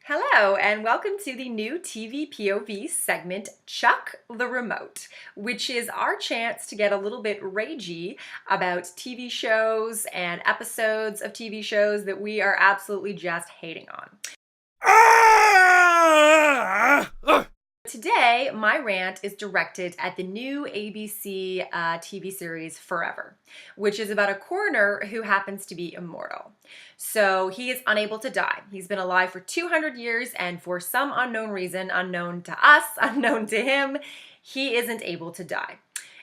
Hello, and welcome to the new TV POV segment, Chuck the Remote, which is our chance to get a little bit ragey about TV shows and episodes of TV shows that we are absolutely just hating on. Today, my rant is directed at the new ABC TV series Forever, which is about a coroner who happens to be immortal. So he is unable to die. He's been alive for 200 years, and for some unknown reason, unknown to us, unknown to him, he isn't able to die.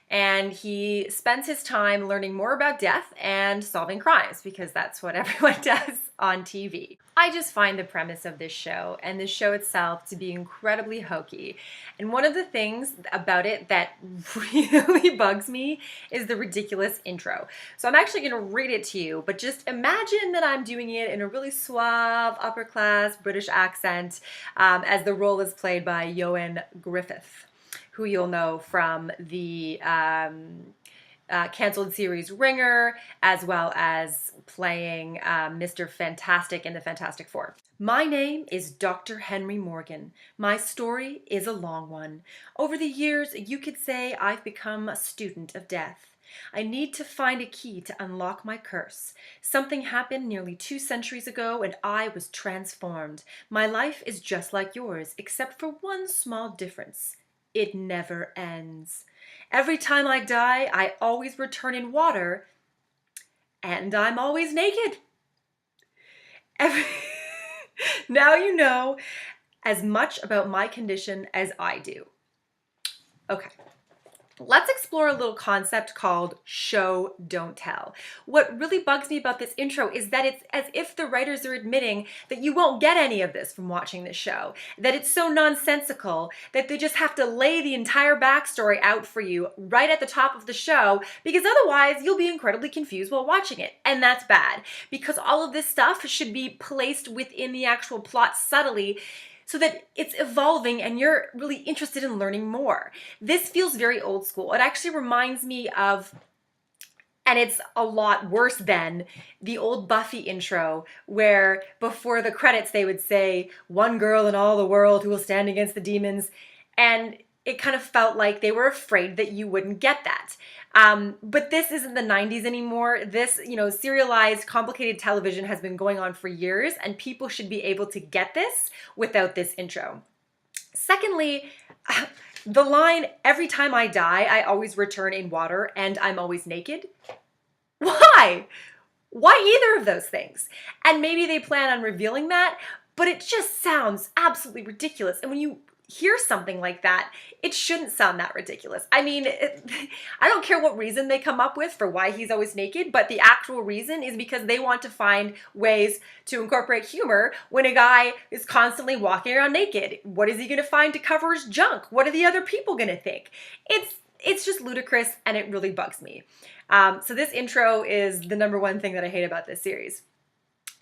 And he spends his time learning more about death and solving crimes because that's what everyone does on TV. I just find the premise of this show and the show itself to be incredibly hokey. And one of the things about it that really bugs me is the ridiculous intro. So I'm actually going to read it to you, but just imagine that I'm doing it in a really suave, upper-class British accent as the role is played by Ioan Gruffudd, who you'll know from the canceled series Ringer, as well as playing Mr. Fantastic in the Fantastic Four. My name is Dr. Henry Morgan. My story is a long one. Over the years, you could say I've become a student of death. I need to find a key to unlock my curse. Something happened nearly 2 centuries ago and I was transformed. My life is just like yours, except for one small difference. It never ends. Every time I die, I always return in water, and I'm always naked. Now you know as much about my condition as I do. Okay. Let's explore a little concept called show, don't tell. What really bugs me about this intro is that it's as if the writers are admitting that you won't get any of this from watching this show, that it's so nonsensical that they just have to lay the entire backstory out for you right at the top of the show, because otherwise you'll be incredibly confused while watching it. And that's bad, because all of this stuff should be placed within the actual plot subtly, so that it's evolving and you're really interested in learning more. This feels very old school. It actually reminds me of, and it's a lot worse than, the old Buffy intro where before the credits they would say, "One girl in all the world who will stand against the demons." And it kind of felt like they were afraid that you wouldn't get that. But this isn't the 90s anymore. This, serialized, complicated television has been going on for years, and people should be able to get this without this intro. Secondly, the line, "Every time I die, I always return in water and I'm always naked." Why? Why either of those things? And maybe they plan on revealing that, but it just sounds absolutely ridiculous. And when you hear something like that, it shouldn't sound that ridiculous. I mean, I don't care what reason they come up with for why he's always naked, but the actual reason is because they want to find ways to incorporate humor when a guy is constantly walking around naked. What is he going to find to cover his junk? What are the other people going to think? It's just ludicrous, and it really bugs me. So this intro is the number one thing that I hate about this series.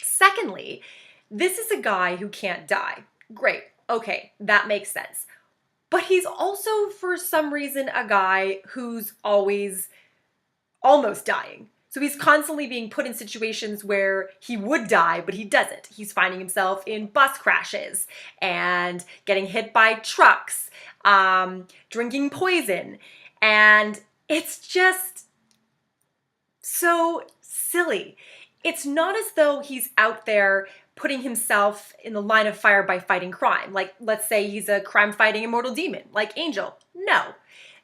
Secondly, this is a guy who can't die. Great. Okay, that makes sense. But he's also, for some reason, a guy who's always almost dying. So he's constantly being put in situations where he would die, but he doesn't. He's finding himself in bus crashes and getting hit by trucks, drinking poison. And it's just so silly. It's not as though he's out there putting himself in the line of fire by fighting crime. Like, let's say he's a crime-fighting immortal demon, like Angel. No.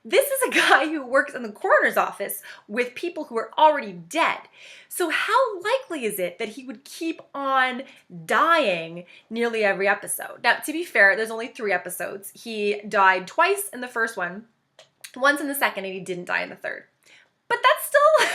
This is a guy who works in the coroner's office with people who are already dead. So how likely is it that he would keep on dying nearly every episode? Now, to be fair, there's only 3 episodes. He died twice in the first one, once in the second, and he didn't die in the third. But that's still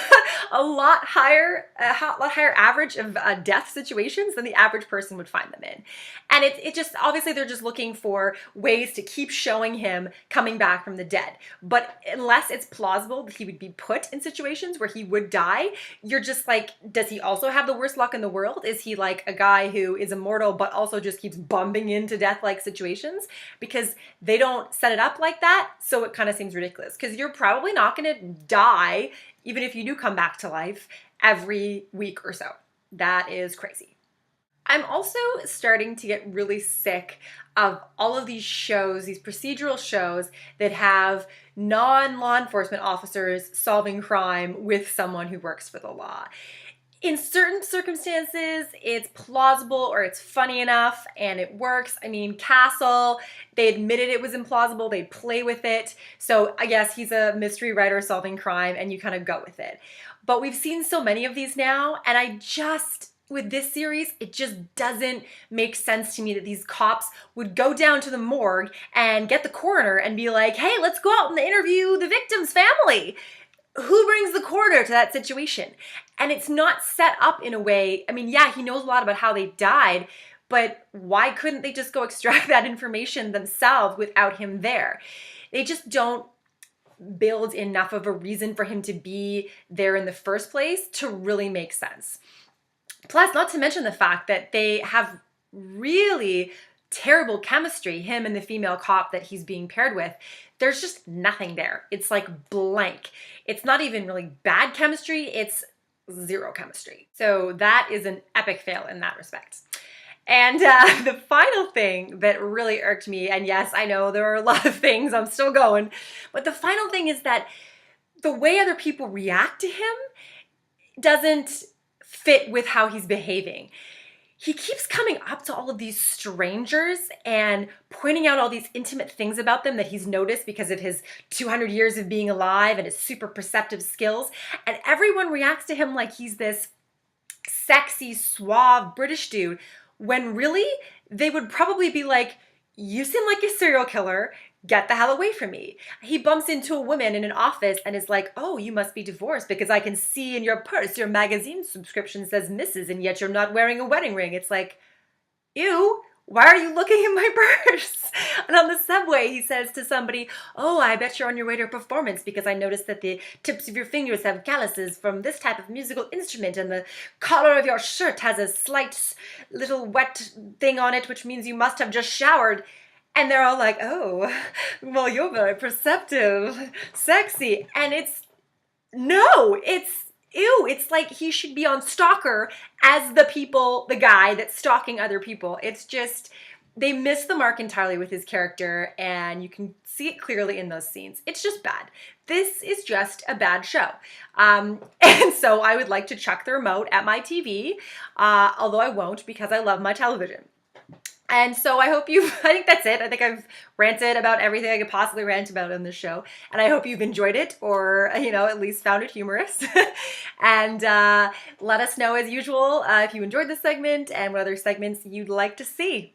a lot higher average of death situations than the average person would find them in. And it just, obviously they're just looking for ways to keep showing him coming back from the dead. But unless it's plausible that he would be put in situations where he would die, you're just like, does he also have the worst luck in the world? Is he like a guy who is immortal but also just keeps bumping into death-like situations? Because they don't set it up like that, so it kind of seems ridiculous. Because you're probably not going to die even if you do come back to life every week or so. That is crazy. I'm also starting to get really sick of all of these shows, these procedural shows that have non-law enforcement officers solving crime with someone who works for the law. In certain circumstances, it's plausible or it's funny enough and it works. I mean, Castle, they admitted it was implausible. They play with it. So I guess he's a mystery writer solving crime and you kind of go with it. But we've seen so many of these now, and with this series, it just doesn't make sense to me that these cops would go down to the morgue and get the coroner and be like, hey, let's go out and interview the victim's family. Who brings the coroner to that situation? And it's not set up in a way, I mean, yeah, he knows a lot about how they died, but why couldn't they just go extract that information themselves without him there? They just don't build enough of a reason for him to be there in the first place to really make sense. Plus, not to mention the fact that they have really terrible chemistry, him and the female cop that he's being paired with. There's just nothing there. It's like blank. It's not even really bad chemistry, it's zero chemistry. So that is an epic fail in that respect. And the final thing that really irked me, and yes, I know there are a lot of things, I'm still going, but the final thing is that the way other people react to him doesn't fit with how he's behaving. He keeps coming up to all of these strangers and pointing out all these intimate things about them that he's noticed because of his 200 years of being alive and his super perceptive skills. And everyone reacts to him like he's this sexy, suave British dude, when really they would probably be like, you seem like a serial killer. Get the hell away from me. He bumps into a woman in an office and is like, oh, you must be divorced because I can see in your purse your magazine subscription says Mrs. and yet you're not wearing a wedding ring. It's like, ew, why are you looking in my purse? And on the subway, he says to somebody, oh, I bet you're on your way to a performance because I noticed that the tips of your fingers have calluses from this type of musical instrument and the collar of your shirt has a slight little wet thing on it, which means you must have just showered. And they're all like, oh, well, you're very perceptive, sexy. And it's ew. It's like he should be on Stalker as the guy that's stalking other people. It's just, they miss the mark entirely with his character, and you can see it clearly in those scenes. It's just bad. This is just a bad show. And so I would like to chuck the remote at my TV, although I won't because I love my television. And so I think that's it. I think I've ranted about everything I could possibly rant about on this show. And I hope you've enjoyed it or, at least found it humorous. And let us know as usual if you enjoyed this segment and what other segments you'd like to see.